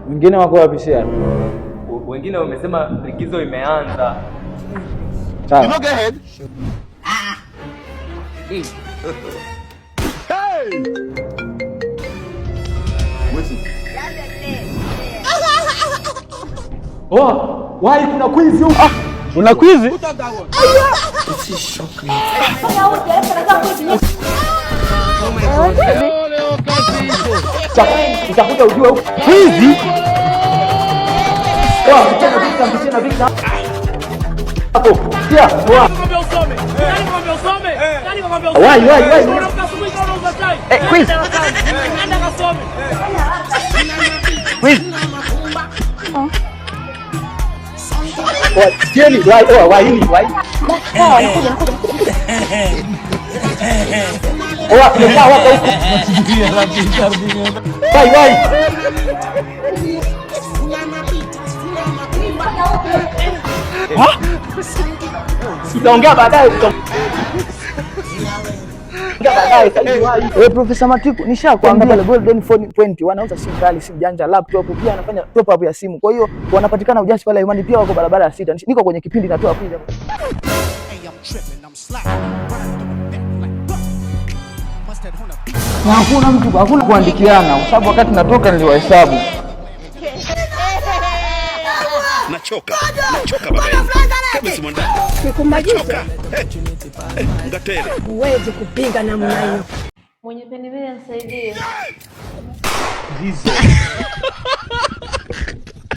Wengine wako wapi Shea? Wengine wamesema likizo imeanza. Sawa. You know, go ahead. Hey! Oh, why kuna quiz huko? Ah, una quiz? Utakuja ujue huko. Quiz? Mchana vita. Hapo. Sikia, poa. Why? Quiz. Quiz. Jenny, why? Why? Tutaongea baadaye. Profesa Matiku, nishakwambia le Golden Phone 20 wanauza simu kali, simu janja, laptop, pia wanafanya top up ya simu. Kwa hiyo wanapatikana Ujasi pale Imani, pia wako barabara ya 6. Niko kwenye kipindi natoa quiz. Na hakuna kuandikiana kwa sababu wakati natoka niliwahesabu. Nachoka baba. Kama si mwandani. Nikumaliza. Ngatele. Uweze kupinga namna hiyo. Mwenye pendeleo nisaidie. Hizo.